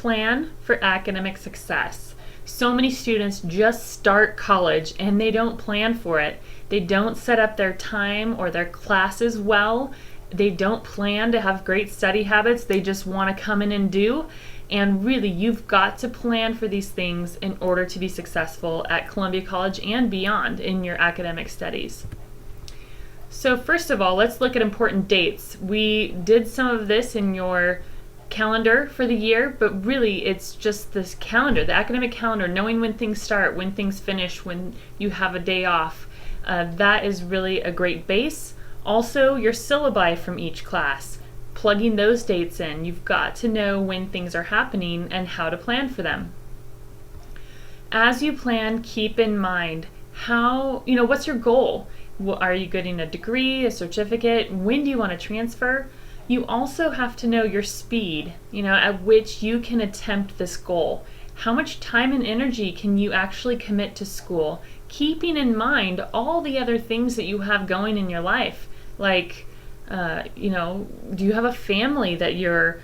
Plan for academic success. So many students just start college and they don't plan for it. They don't set up their time or their classes well. They don't plan to have great study habits. They just want to come in and do. And really, you've got to plan for these things in order to be successful at Columbia College and beyond in your academic studies. So first of all, let's look at important dates. We did some of this in your calendar for the year, but really it's just this calendar, the academic calendar, knowing when things start, when things finish, when you have a day off. That is really a great base. Also, your syllabi from each class, plugging those dates in. You've got to know when things are happening and how to plan for them. As you plan, keep in mind what's your goal? Are you getting a degree, a certificate? When do you want to transfer? You also have to know your speed, at which you can attempt this goal. How much time and energy can you actually commit to school? Keeping in mind all the other things that you have going in your life. Like, do you have a family that you're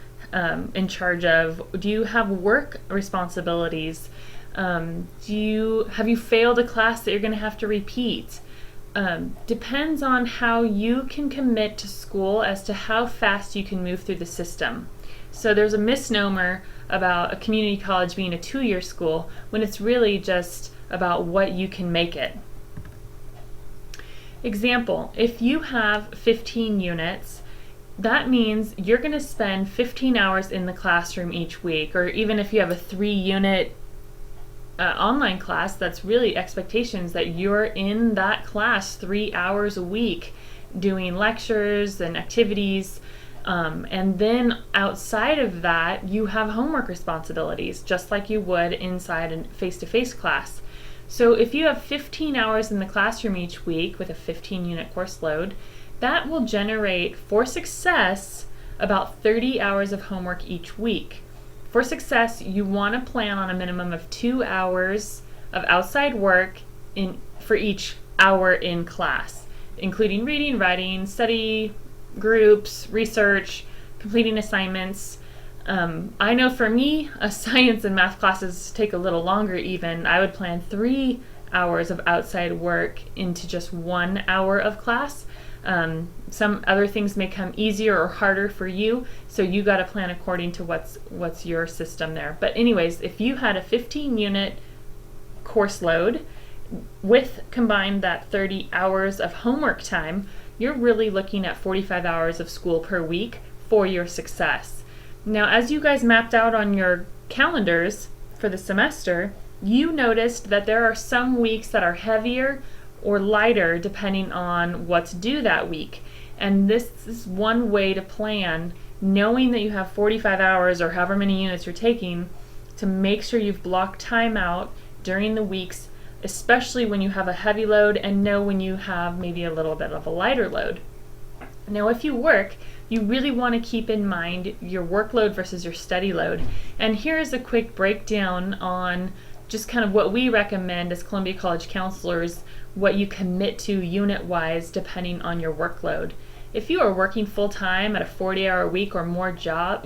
in charge of? Do you have work responsibilities? Have you failed a class that you're going to have to repeat? Depends on how you can commit to school as to how fast you can move through the system. So there's a misnomer about a community college being a 2-year school when it's really just about what you can make it. Example, if you have 15 units, that means you're going to spend 15 hours in the classroom each week, or even if you have a 3-unit online class, that's really expectations that you're in that class 3 hours a week doing lectures and activities. And then outside of that, you have homework responsibilities, just like you would inside a face-to-face class. So if you have 15 hours in the classroom each week with a 15-unit course load, that will generate, for success, about 30 hours of homework each week. For success, you want to plan on a minimum of 2 hours of outside work for each hour in class, including reading, writing, study groups, research, completing assignments. I know for me, science and math classes take a little longer even. I would plan 3 hours of outside work into just 1 hour of class. Some other things may come easier or harder for you, so you got to plan according to what's your system there. But anyways, if you had a 15-unit course load with combined that 30 hours of homework time, you're really looking at 45 hours of school per week for your success. Now, as you guys mapped out on your calendars for the semester, you noticed that there are some weeks that are heavier or lighter depending on what's due that week. And this is one way to plan, knowing that you have 45 hours or however many units you're taking, to make sure you've blocked time out during the weeks, especially when you have a heavy load, and know when you have maybe a little bit of a lighter load. Now, if you work, you really want to keep in mind your workload versus your study load. And here's a quick breakdown on just kind of what we recommend as Columbia College counselors, what you commit to unit-wise depending on your workload. If you are working full-time at a 40-hour week or more job,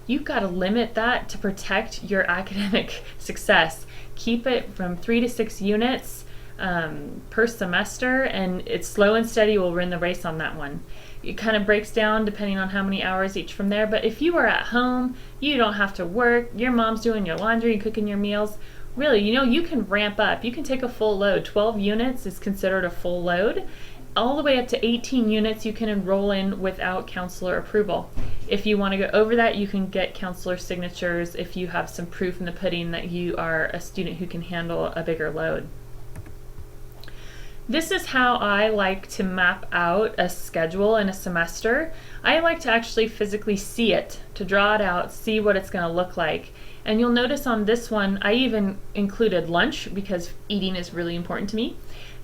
you've got to limit that to protect your academic success. Keep it from 3 to 6 units per semester, and it's slow and steady will win the race on that one. It kind of breaks down depending on how many hours each from there, but if you are at home, you don't have to work, your mom's doing your laundry and cooking your meals, really, you can ramp up. You can take a full load. 12 units is considered a full load. All the way up to 18 units you can enroll in without counselor approval. If you want to go over that, you can get counselor signatures if you have some proof in the pudding that you are a student who can handle a bigger load. This is how I like to map out a schedule in a semester. I like to actually physically see it, to draw it out, see what it's going to look like. And you'll notice on this one, I even included lunch because eating is really important to me,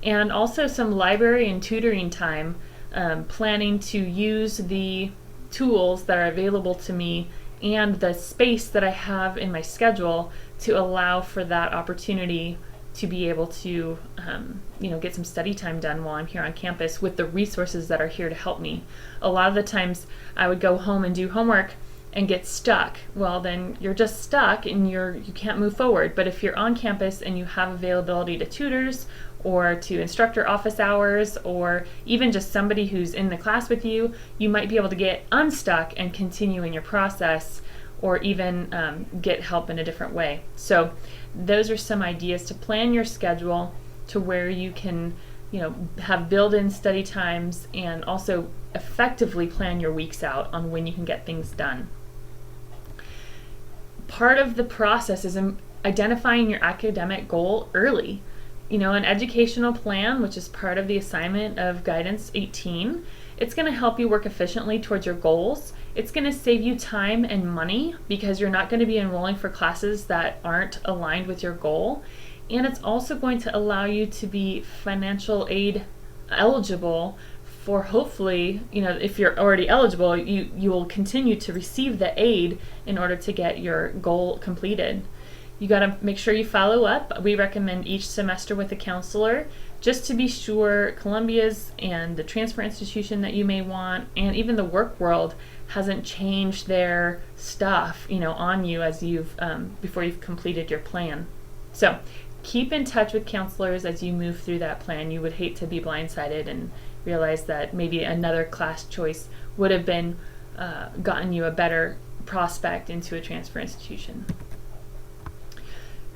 and also some library and tutoring time, planning to use the tools that are available to me and the space that I have in my schedule to allow for that opportunity to be able to get some study time done while I'm here on campus with the resources that are here to help me. A lot of the times I would go home and do homework, and get stuck, well, then you're just stuck and you can't move forward. But if you're on campus and you have availability to tutors or to instructor office hours, or even just somebody who's in the class with you, you might be able to get unstuck and continue in your process, or even get help in a different way. So those are some ideas to plan your schedule to where you can, have built-in study times and also effectively plan your weeks out on when you can get things done. Part of the process is identifying your academic goal early. An educational plan, which is part of the assignment of Guidance 18, it's going to help you work efficiently towards your goals. It's going to save you time and money because you're not going to be enrolling for classes that aren't aligned with your goal. And it's also going to allow you to be financial aid eligible for, hopefully, if you're already eligible, you will continue to receive the aid in order to get your goal completed. You got to make sure you follow up. We recommend each semester with a counselor just to be sure Columbia's and the transfer institution that you may want, and even the work world, hasn't changed their stuff, on you as before you've completed your plan. So keep in touch with counselors as you move through that plan. You would hate to be blindsided and realize that maybe another class choice would have been gotten you a better prospect into a transfer institution.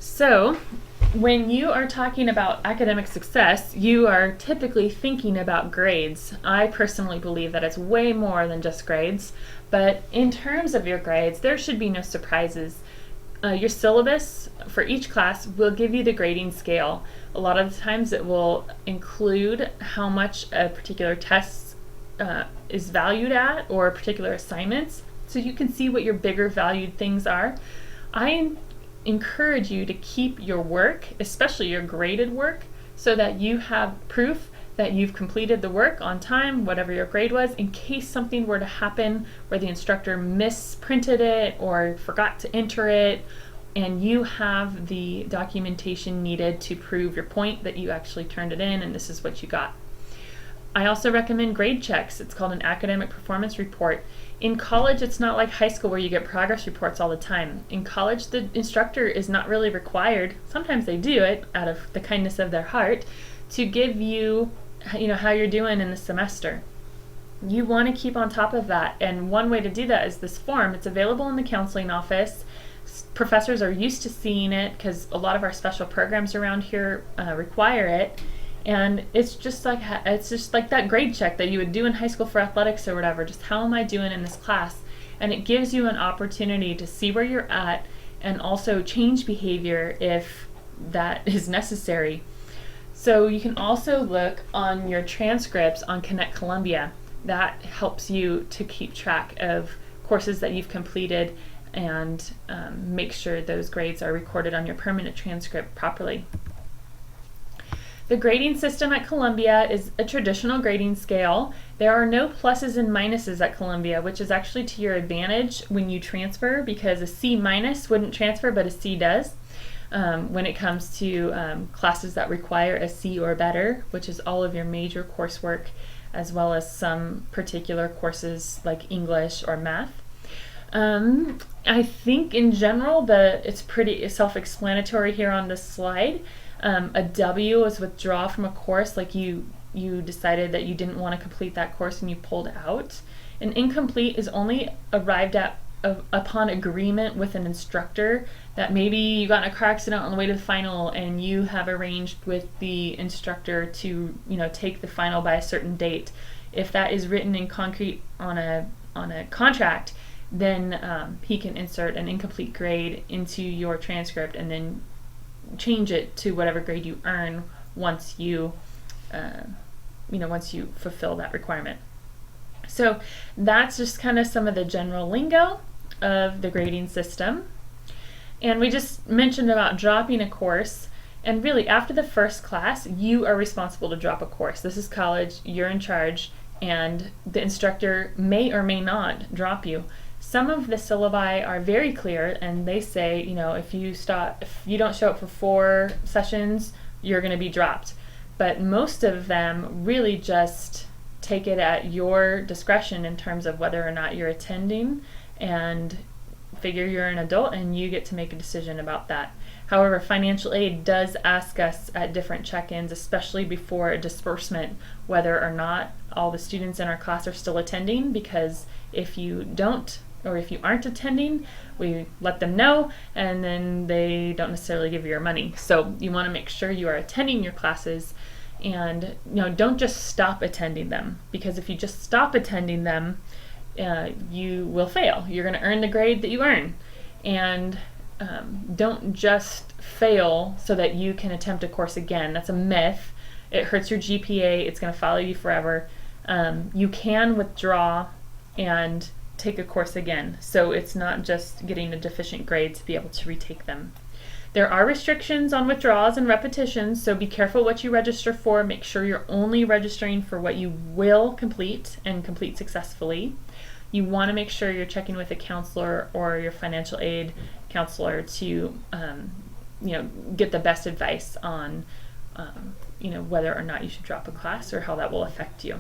So when you are talking about academic success, you are typically thinking about grades. I personally believe that it's way more than just grades, but in terms of your grades, there should be no surprises. Your syllabus for each class will give you the grading scale. A lot of the times it will include how much a particular test is valued at, or particular assignments, so you can see what your bigger valued things are. I encourage you to keep your work, especially your graded work, so that you have proof that you've completed the work on time, whatever your grade was, in case something were to happen where the instructor misprinted it or forgot to enter it, and you have the documentation needed to prove your point that you actually turned it in and this is what you got. I also recommend grade checks. It's called an academic performance report. In college, it's not like high school where you get progress reports all the time. In college, the instructor is not really required, sometimes they do it out of the kindness of their heart, to give you, how you're doing in the semester. You want to keep on top of that, and one way to do that is this form. It's available in the counseling office. Professors are used to seeing it because a lot of our special programs around here require it. And it's just like that grade check that you would do in high school for athletics or whatever. Just how am I doing in this class? And it gives you an opportunity to see where you're at and also change behavior if that is necessary. So you can also look on your transcripts on Connect Columbia. That helps you to keep track of courses that you've completed and make sure those grades are recorded on your permanent transcript properly. The grading system at Columbia is a traditional grading scale. There are no pluses and minuses at Columbia, which is actually to your advantage when you transfer, because a C minus wouldn't transfer, but a C does. When it comes to classes that require a C or better, which is all of your major coursework, as well as some particular courses like English or math. I think in general it's pretty self-explanatory here on this slide. A W is withdraw from a course, like you decided that you didn't want to complete that course and you pulled out. An incomplete is only arrived at upon agreement with an instructor, that maybe you got in a car accident on the way to the final and you have arranged with the instructor to take the final by a certain date. If that is written in concrete on a contract, then he can insert an incomplete grade into your transcript and then change it to whatever grade you earn once you fulfill that requirement. So that's just kind of some of the general lingo of the grading system. And we just mentioned about dropping a course, and really after the first class you are responsible to drop a course. This is college, you're in charge, and the instructor may or may not drop you. Some of the syllabi are very clear, and they say, if you don't show up for 4 sessions, you're going to be dropped. But most of them really just take it at your discretion in terms of whether or not you're attending, and figure you're an adult and you get to make a decision about that. However, financial aid does ask us at different check-ins, especially before a disbursement, whether or not all the students in our class are still attending, because if you don't, or if you aren't attending, we let them know, and then they don't necessarily give you your money. So you want to make sure you are attending your classes, and don't just stop attending them, because if you just stop attending them, you will fail. You're going to earn the grade that you earn, and don't just fail so that you can attempt a course again. That's a myth. It hurts your GPA. It's going to follow you forever. You can withdraw and take a course again, so it's not just getting a deficient grade to be able to retake them. There are restrictions on withdrawals and repetitions, so be careful what you register for. Make sure you're only registering for what you will complete and complete successfully. You want to make sure you're checking with a counselor or your financial aid counselor to get the best advice on whether or not you should drop a class or how that will affect you.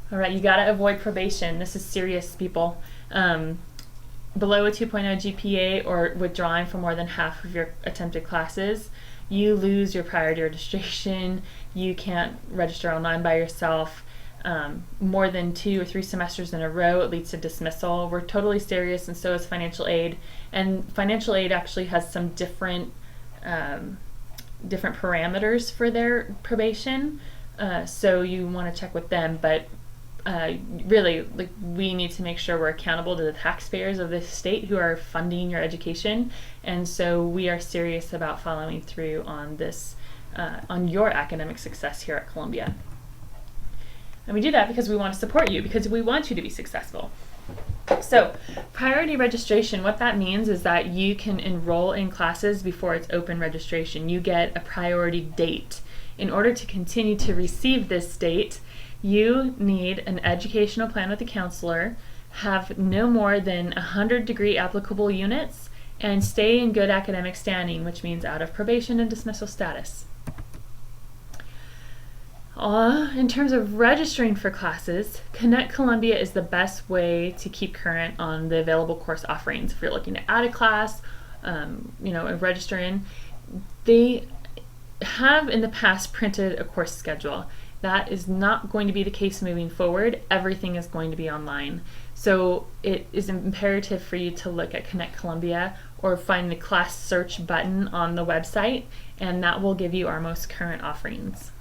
All right, you got to avoid probation. This is serious, people. Below a 2.0 GPA or withdrawing for more than half of your attempted classes, you lose your priority registration. You can't register online by yourself. More than 2 or 3 semesters in a row, it leads to dismissal. We're totally serious, and so is financial aid. And financial aid actually has some different parameters for their probation, so you want to check with them. But really, we need to make sure we're accountable to the taxpayers of this state who are funding your education, and so we are serious about following through on this, on your academic success here at Columbia. And we do that because we want to support you, because we want you to be successful. So, priority registration, what that means is that you can enroll in classes before it's open registration. You get a priority date. In order to continue to receive this date, you need an educational plan with a counselor, have no more than 100 degree applicable units, and stay in good academic standing, which means out of probation and dismissal status. In terms of registering for classes, Connect Columbia is the best way to keep current on the available course offerings. If you're looking to add a class, register in, they have in the past printed a course schedule. That is not going to be the case moving forward. Everything is going to be online. So it is imperative for you to look at Connect Columbia or find the class search button on the website, and that will give you our most current offerings.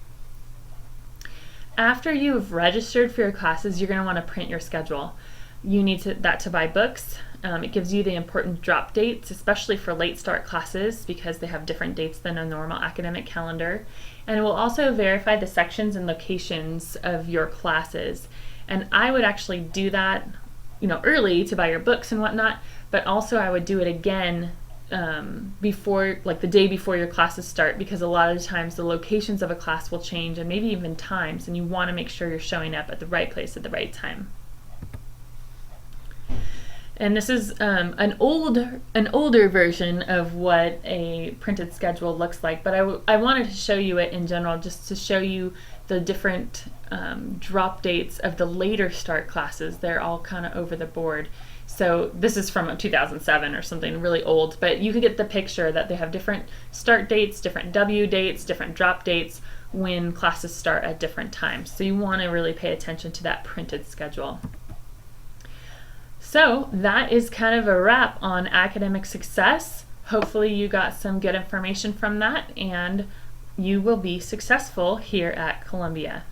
After you've registered for your classes, you're going to want to print your schedule. You need that to buy books. It gives you the important drop dates, especially for late start classes, because they have different dates than a normal academic calendar. And it will also verify the sections and locations of your classes. And I would actually do that, early to buy your books and whatnot, but also I would do it again before, the day before your classes start, because a lot of times the locations of a class will change, and maybe even times, and you want to make sure you're showing up at the right place at the right time. And this is an older version of what a printed schedule looks like, but I wanted to show you it in general, just to show you the different drop dates of the later start classes. They're all kind of over the board. So this is from 2007 or something really old, but you can get the picture that they have different start dates, different W dates, different drop dates when classes start at different times. So you want to really pay attention to that printed schedule. So that is kind of a wrap on academic success. Hopefully you got some good information from that, and you will be successful here at Columbia.